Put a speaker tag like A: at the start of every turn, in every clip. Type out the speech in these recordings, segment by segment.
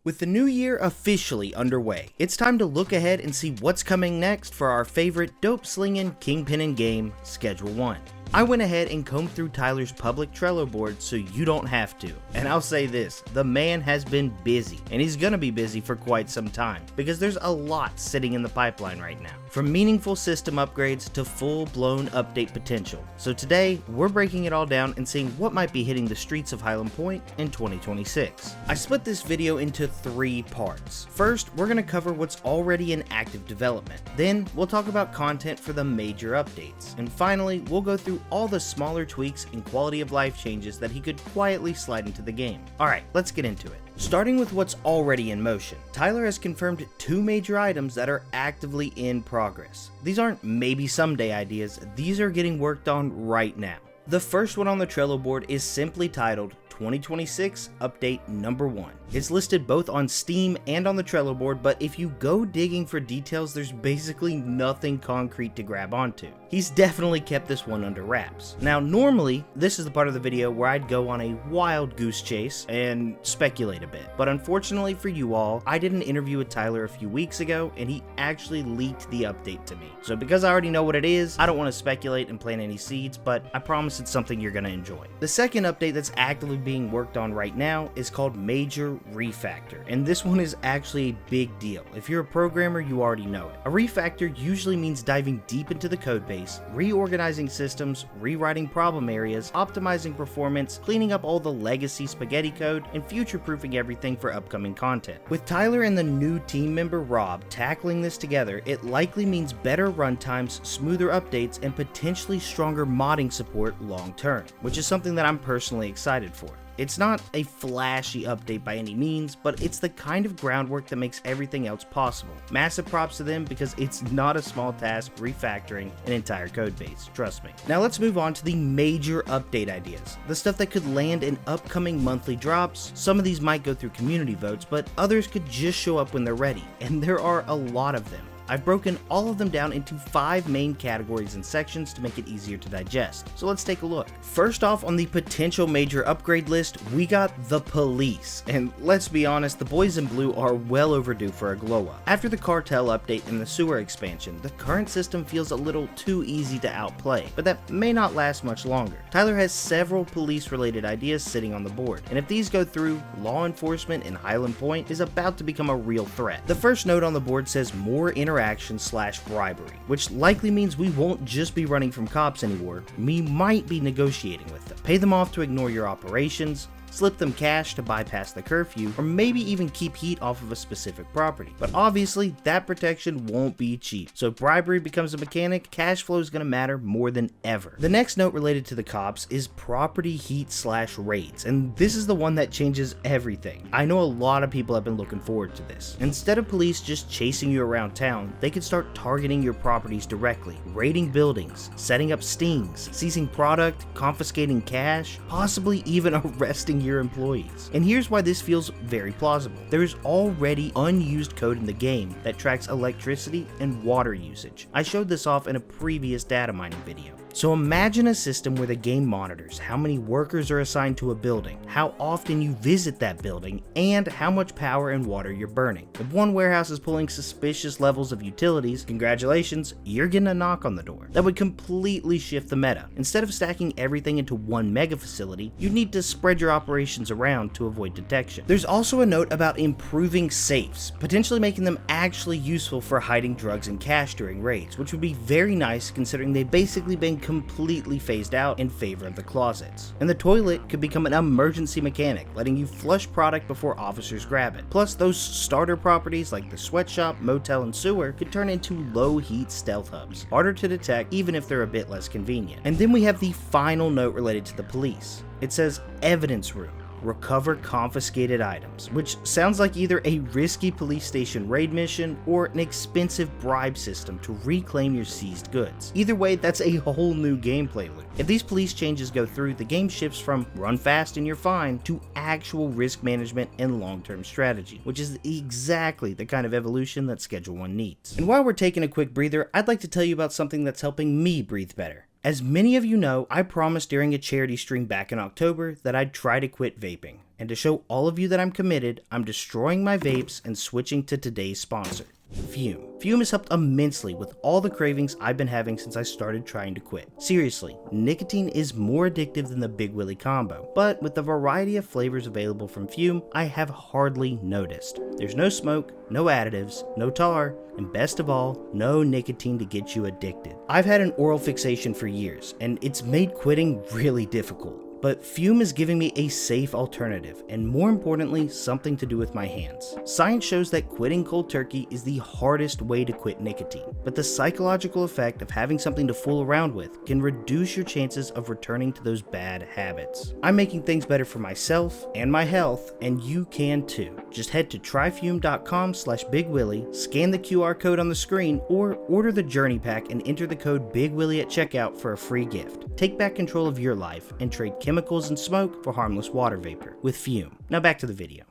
A: With the new year officially underway, it's time to look ahead and see what's coming next for our favorite dope-slinging kingpin game, Schedule 1. I went ahead and combed through Tyler's public Trello board so you don't have to. And I'll say this, the man has been busy, and he's gonna be busy for quite some time, because there's a lot sitting in the pipeline right now. From meaningful system upgrades to full-blown update potential. So today, we're breaking it all down and seeing what might be hitting the streets of Highland Point in 2026. I split this video into 3 parts. First, we're gonna cover what's already in active development. Then, we'll talk about content for the major updates. And finally, we'll go through all the smaller tweaks and quality of life changes that he could quietly slide into the game. Alright, let's get into it. Starting with what's already in motion, Tyler has confirmed 2 major items that are actively in progress. These aren't maybe someday ideas, these are getting worked on right now. The first one on the Trello board is simply titled 2026 Update Number 1. It's listed both on Steam and on the Trello board, but if you go digging for details, there's basically nothing concrete to grab onto. He's definitely kept this one under wraps. Now, normally, this is the part of the video where I'd go on a wild goose chase and speculate a bit, but unfortunately for you all, I did an interview with Tyler a few weeks ago, and he actually leaked the update to me. So because I already know what it is, I don't want to speculate and plant any seeds, but I promise it's something you're going to enjoy. The second update that's actively being worked on right now is called Major Refactor, and this one is actually a big deal. If you're a programmer, you already know it. A refactor usually means diving deep into the codebase, reorganizing systems, rewriting problem areas, optimizing performance, cleaning up all the legacy spaghetti code, and future-proofing everything for upcoming content. With Tyler and the new team member Rob tackling this together, it likely means better runtimes, smoother updates, and potentially stronger modding support long-term, which is something that I'm personally excited for. It's not a flashy update by any means, but it's the kind of groundwork that makes everything else possible. Massive props to them because it's not a small task refactoring an entire codebase, trust me. Now let's move on to the major update ideas, the stuff that could land in upcoming monthly drops. Some of these might go through community votes, but others could just show up when they're ready, and there are a lot of them. I've broken all of them down into 5 main categories and sections to make it easier to digest. So let's take a look. First off on the potential major upgrade list, we got the police. And let's be honest, the boys in blue are well overdue for a glow up. After the cartel update and the sewer expansion, the current system feels a little too easy to outplay, but that may not last much longer. Tyler has several police related ideas sitting on the board, and if these go through, law enforcement in Highland Point is about to become a real threat. The first note on the board says more interaction/bribery, which likely means we won't just be running from cops anymore, we might be negotiating with them. Pay them off to ignore your operations, slip them cash to bypass the curfew, or maybe even keep heat off of a specific property. But obviously, that protection won't be cheap, so if bribery becomes a mechanic, cash flow is going to matter more than ever. The next note related to the cops is property heat/raids, and this is the one that changes everything. I know a lot of people have been looking forward to this. Instead of police just chasing you around town, they could start targeting your properties directly, raiding buildings, setting up stings, seizing product, confiscating cash, possibly even arresting your employees. And here's why this feels very plausible. There is already unused code in the game that tracks electricity and water usage. I showed this off in a previous data mining video. So imagine a system where the game monitors how many workers are assigned to a building, how often you visit that building, and how much power and water you're burning. If one warehouse is pulling suspicious levels of utilities, congratulations, you're getting a knock on the door. That would completely shift the meta. Instead of stacking everything into one mega facility, you need to spread your operations around to avoid detection. There's also a note about improving safes, potentially making them actually useful for hiding drugs and cash during raids, which would be very nice considering they've basically been completely phased out in favor of the closets. And the toilet could become an emergency mechanic, letting you flush product before officers grab it. Plus, those starter properties like the sweatshop, motel, and sewer could turn into low heat stealth hubs, harder to detect even if they're a bit less convenient. And then we have the final note related to the police. It says evidence room. Recover confiscated items, which sounds like either a risky police station raid mission or an expensive bribe system to reclaim your seized goods. Either way, that's a whole new gameplay loop. If these police changes go through, the game shifts from run fast and you're fine to actual risk management and long-term strategy, which is exactly the kind of evolution that Schedule 1 needs. And while we're taking a quick breather, I'd like to tell you about something that's helping me breathe better. As many of you know, I promised during a charity stream back in October that I'd try to quit vaping. And to show all of you that I'm committed, I'm destroying my vapes and switching to today's sponsor, Fume. Fume has helped immensely with all the cravings I've been having since I started trying to quit. Seriously, nicotine is more addictive than the Big Willie combo, but with the variety of flavors available from Fume, I have hardly noticed. There's no smoke, no additives, no tar, and best of all, no nicotine to get you addicted. I've had an oral fixation for years, and it's made quitting really difficult. But Fume is giving me a safe alternative, and more importantly, something to do with my hands. Science shows that quitting cold turkey is the hardest way to quit nicotine, but the psychological effect of having something to fool around with can reduce your chances of returning to those bad habits. I'm making things better for myself and my health, and you can too. Just head to tryfume.com/BigWillie, scan the QR code on the screen, or order the Journey Pack and enter the code BigWillie at checkout for a free gift. Take back control of your life and trade chemicals and smoke for harmless water vapor with Fume. Now back to the video.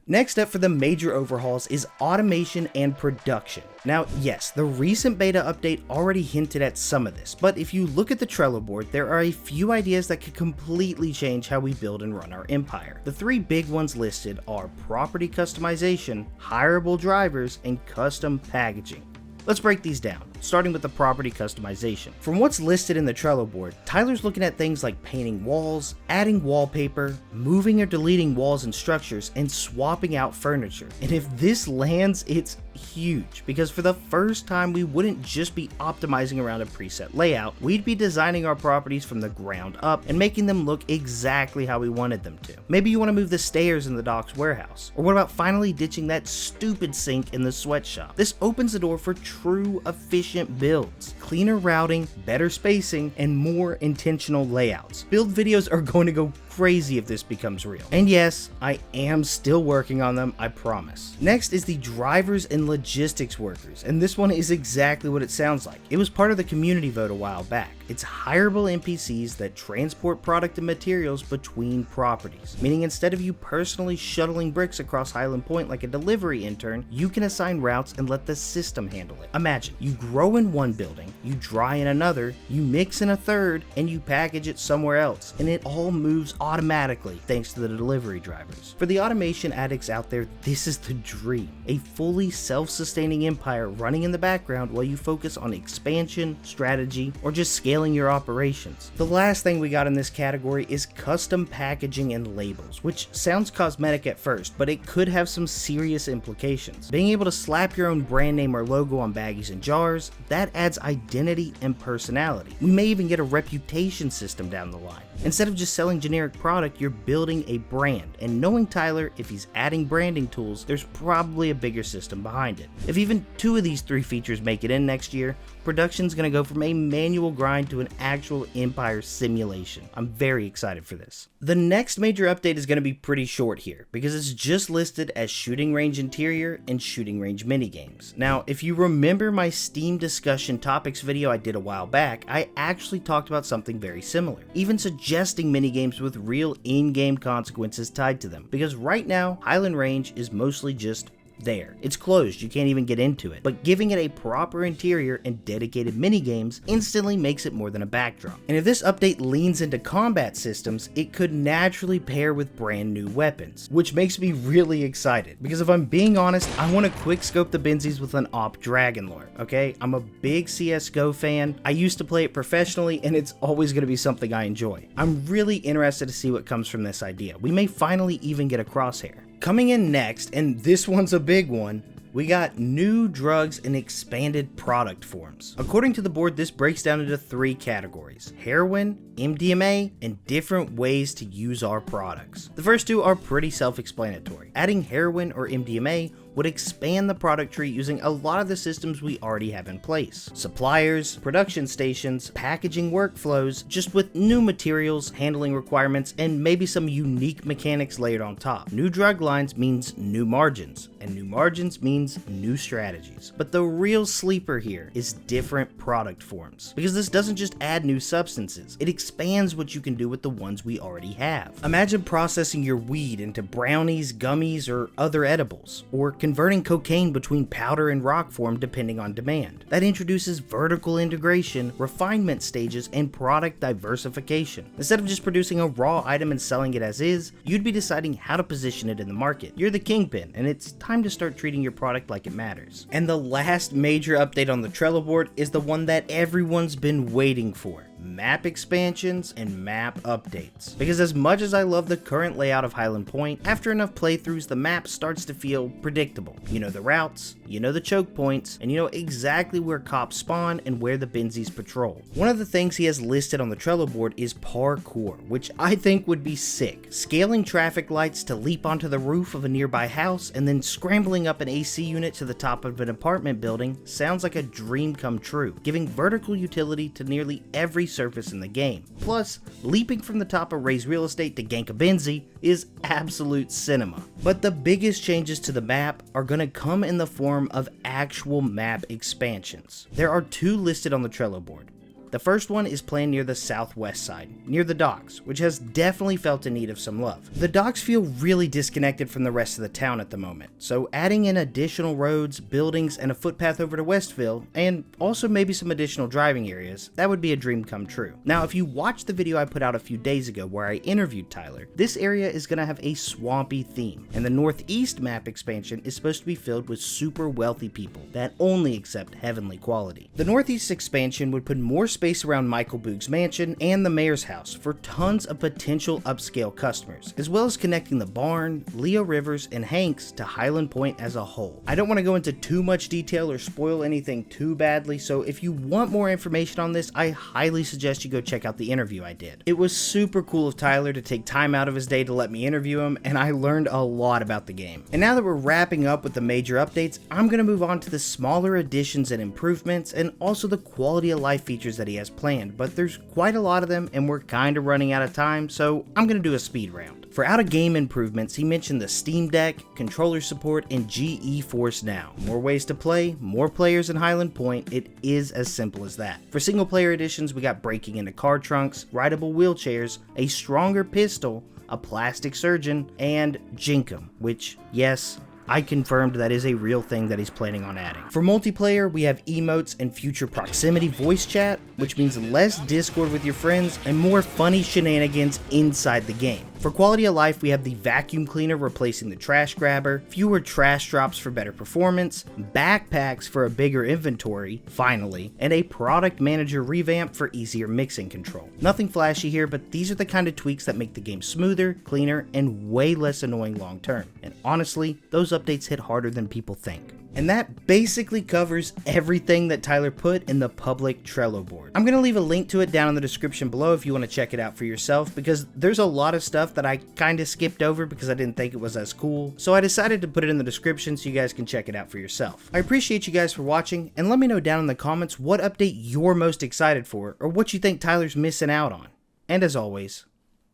A: Next up for the major overhauls is automation and production. Now yes, the recent beta update already hinted at some of this, but if you look at the Trello board, there are a few ideas that could completely change how we build and run our empire. The three big ones listed are property customization, hireable drivers, and custom packaging. Let's break these down, starting with the property customization. From what's listed in the Trello board, Tyler's looking at things like painting walls, adding wallpaper, moving or deleting walls and structures, and swapping out furniture. And if this lands, it's huge, because for the first time we wouldn't just be optimizing around a preset layout, we'd be designing our properties from the ground up and making them look exactly how we wanted them to. Maybe you want to move the stairs in the Doc's warehouse, or what about finally ditching that stupid sink in the sweatshop? This opens the door for true efficient builds, cleaner routing, better spacing, and more intentional layouts. Build videos are going to go crazy if this becomes real. And yes, I am still working on them, I promise. Next is the drivers and logistics workers, and this one is exactly what it sounds like. It was part of the community vote a while back. It's hireable NPCs that transport product and materials between properties, meaning instead of you personally shuttling bricks across Highland Point like a delivery intern, you can assign routes and let the system handle it. Imagine, you grow in one building, you dry in another, you mix in a third, and you package it somewhere else, and it all moves automatically thanks to the delivery drivers. For the automation addicts out there, this is the dream. A fully self-sustaining empire running in the background while you focus on expansion, strategy, or just scaling your operations. The last thing we got in this category is custom packaging and labels, which sounds cosmetic at first, but it could have some serious implications. Being able to slap your own brand name or logo on baggies and jars, that adds identity and personality. We may even get a reputation system down the line. Instead of just selling generic product, you're building a brand, and knowing Tyler, if he's adding branding tools, there's probably a bigger system behind it. If even two of these three features make it in next year, production's gonna go from a manual grind to an actual empire simulation. I'm very excited for this. The next major update is gonna be pretty short here, because it's just listed as shooting range interior and shooting range minigames. Now, if you remember my Steam discussion topics video I did a while back, I actually talked about something very similar, even suggesting minigames with real in-game consequences tied to them, because right now, Highland Range is mostly just there. It's closed, you can't even get into it, but giving it a proper interior and dedicated minigames instantly makes it more than a backdrop. And if this update leans into combat systems, it could naturally pair with brand new weapons, which makes me really excited, because if I'm being honest, I want to quick scope the Benzies with an Op Dragonlord, okay? I'm a big CSGO fan, I used to play it professionally, and it's always going to be something I enjoy. I'm really interested to see what comes from this idea. We may finally even get a Crosshair. Coming in next, and this one's a big one, we got new drugs and expanded product forms. According to the board, this breaks down into three categories: heroin, MDMA, and different ways to use our products. The first two are pretty self-explanatory. Adding heroin or MDMA would expand the product tree using a lot of the systems we already have in place. Suppliers, production stations, packaging workflows, just with new materials, handling requirements, and maybe some unique mechanics layered on top. New drug lines means new margins, and new margins means new strategies. But the real sleeper here is different product forms, because this doesn't just add new substances, it expands what you can do with the ones we already have. Imagine processing your weed into brownies, gummies, or other edibles, or converting cocaine between powder and rock form depending on demand. That introduces vertical integration, refinement stages, and product diversification. Instead of just producing a raw item and selling it as is, you'd be deciding how to position it in the market. You're the kingpin, and it's time to start treating your product like it matters. And the last major update on the Trello board is the one that everyone's been waiting for: map expansions and map updates. Because as much as I love the current layout of Highland Point, after enough playthroughs the map starts to feel predictable. You know the routes, you know the choke points, and you know exactly where cops spawn and where the Benzies patrol. One of the things he has listed on the Trello board is parkour, which I think would be sick. Scaling traffic lights to leap onto the roof of a nearby house and then scrambling up an AC unit to the top of an apartment building sounds like a dream come true, giving vertical utility to nearly every surface in the game. Plus, leaping from the top of Ray's real estate to gank a Benzie is absolute cinema. But the biggest changes to the map are gonna come in the form of actual map expansions. There are 2 listed on the Trello board. The first one is planned near the southwest side, near the docks, which has definitely felt in need of some love. The docks feel really disconnected from the rest of the town at the moment, so adding in additional roads, buildings, and a footpath over to Westville, and also maybe some additional driving areas, that would be a dream come true. Now, if you watched the video I put out a few days ago where I interviewed Tyler, this area is going to have a swampy theme, and the northeast map expansion is supposed to be filled with super wealthy people that only accept heavenly quality. The northeast expansion would put more space around Michael Boog's mansion and the mayor's house for tons of potential upscale customers, as well as connecting the barn, Leo Rivers, and Hanks to Highland Point as a whole. I don't want to go into too much detail or spoil anything too badly, so if you want more information on this, I highly suggest you go check out the interview I did. It was super cool of Tyler to take time out of his day to let me interview him, and I learned a lot about the game. And now that we're wrapping up with the major updates, I'm going to move on to the smaller additions and improvements, and also the quality of life features that he has planned, but there's quite a lot of them and we're kind of running out of time, so I'm going to do a speed round. For out of game improvements, he mentioned the Steam Deck, controller support, and GeForce Now. More ways to play, more players in Highland Point, it is as simple as that. For single player editions, we got breaking into car trunks, rideable wheelchairs, a stronger pistol, a plastic surgeon, and Jinkum, which, yes, I confirmed that is a real thing that he's planning on adding. For multiplayer, we have emotes and future proximity voice chat, which means less Discord with your friends and more funny shenanigans inside the game. For quality of life, we have the vacuum cleaner replacing the trash grabber, fewer trash drops for better performance, backpacks for a bigger inventory, finally, and a product manager revamp for easier mixing control. Nothing flashy here, but these are the kind of tweaks that make the game smoother, cleaner, and way less annoying long term. And honestly, those updates hit harder than people think. And that basically covers everything that Tyler put in the public Trello board. I'm going to leave a link to it down in the description below if you want to check it out for yourself, because there's a lot of stuff that I kind of skipped over because I didn't think it was as cool. So I decided to put it in the description so you guys can check it out for yourself. I appreciate you guys for watching, and let me know down in the comments what update you're most excited for or what you think Tyler's missing out on. And as always,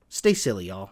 A: stay silly, y'all.